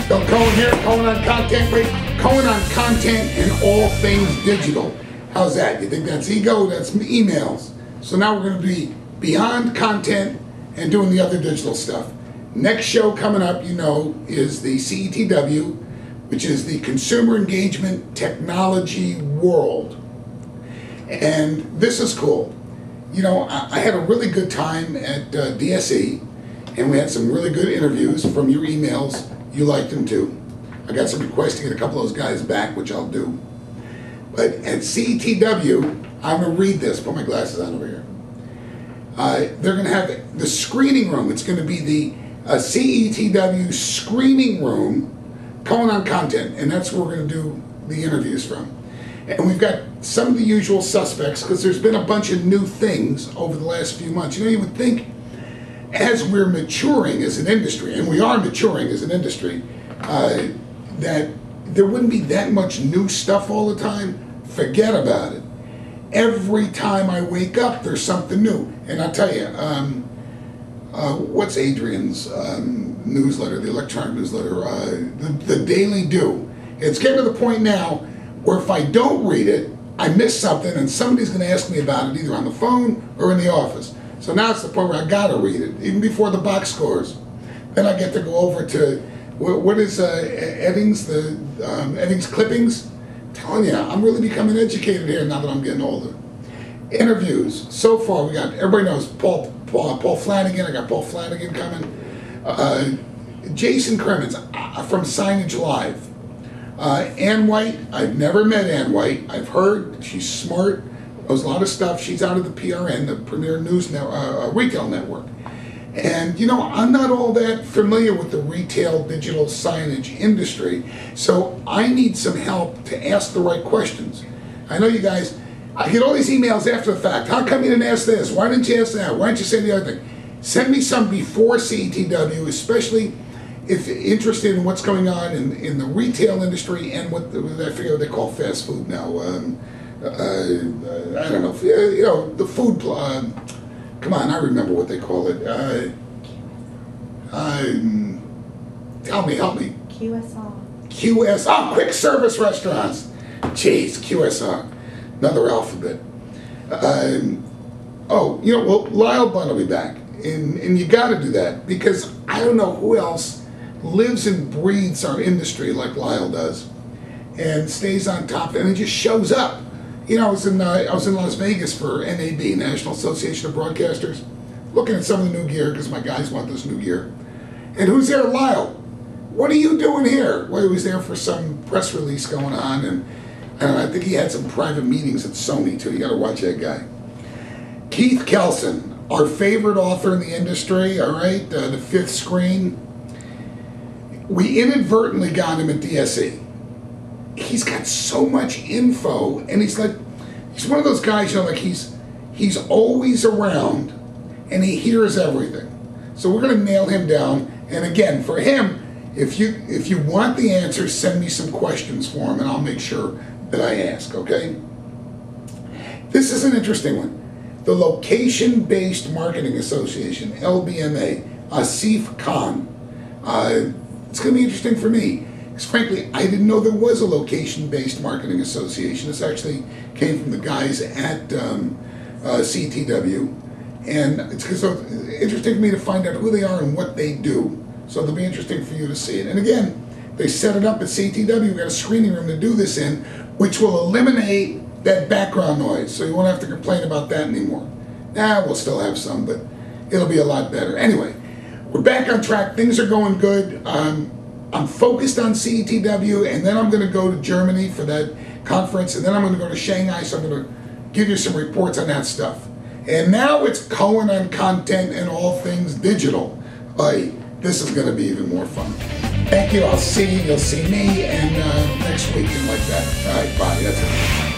Bill Cohen here, Cohen on Content. Wait, Cohen on Content and all things digital. How's that? You think that's ego? That's emails. So now we're going to be beyond content and doing the other digital stuff. Next show coming up, you know, is the CETW, which is the Consumer Engagement Technology World. And this is cool. You know, I had a really good time at DSE, and we had some really good interviews from your emails. You liked them too. I got some requests to get a couple of those guys back, which I'll do. But at CETW, I'm going to read this. Put my glasses on over here. They're going to have the screening room. It's going to be the CETW screening room, Cohen on Content, and that's where we're going to do the interviews from. And we've got some of the usual suspects because there's been a bunch of new things over the last few months. You know, you would think as we're maturing as an industry, and we are maturing as an industry, that there wouldn't be that much new stuff all the time. Forget about it. Every time I wake up, there's something new. And I'll tell you, what's Adrian's newsletter, the electronic newsletter, the Daily Do. It's getting to the point now where if I don't read it, I miss something and somebody's going to ask me about it either on the phone or in the office. So now it's the point where I got to read it, even before the box scores. Then I get to go over to, what is Eddings, the Eddings Clippings? I'm telling you, I'm really becoming educated here now that I'm getting older. Interviews. So far, we got, everybody knows Paul Flanagan. I got Paul Flanagan coming. Jason Cremens from Signage Live. Ann White, I've never met Ann White. I've heard she's smart, knows a lot of stuff. She's out of the PRN, the Premier News Retail Network. And you know, I'm not all that familiar with the retail digital signage industry, so I need some help to ask the right questions. I know you guys, I get all these emails after the fact. How come you didn't ask this? Why didn't you ask that? Why didn't you say the other thing? Send me some before CETW, especially if you're interested in what's going on in the retail industry and what I forget what they call fast food now. I don't know. You know, the food. Come on, I remember what they call it. Help me. QSR, quick service restaurants. Jeez, QSR, another alphabet. Oh, you know, well, Lyle Bunn will be back, and you got to do that because I don't know who else lives and breathes our industry like Lyle does, and stays on top, and it just shows up. You know, I was in Las Vegas for NAB, National Association of Broadcasters, looking at some of the new gear because my guys want this new gear. And who's there? Lyle. What are you doing here? Well, he was there for some press release going on, and I think he had some private meetings at Sony too. You got to watch that guy. Keith Kelson, our favorite author in the industry. All right, the Fifth Screen. We inadvertently got him at DSE. He's got so much info, and he's one of those guys, you know, like he's always around, and he hears everything. So we're going to nail him down. And again, for him, if you want the answers, send me some questions for him, and I'll make sure that I ask. Okay. This is an interesting one. The Location-Based Marketing Association, LBMA, Asif Khan. It's going to be interesting for me. Frankly, I didn't know there was a location-based marketing association. This actually came from the guys at CTW, and it's so interesting for me to find out who they are and what they do. So it'll be interesting for you to see it. And again, they set it up at CTW. We've got a screening room to do this in, which will eliminate that background noise, so you won't have to complain about that anymore. We'll still have some, but it'll be a lot better. Anyway, we're back on track. Things are going good. I'm focused on CETW, and then I'm going to go to Germany for that conference, and then I'm going to go to Shanghai, so I'm going to give you some reports on that stuff. And now it's Cohen on Content and all things digital. This is going to be even more fun. Thank you. I'll see you. You'll see me, and next week and like that. All right, bye. That's it.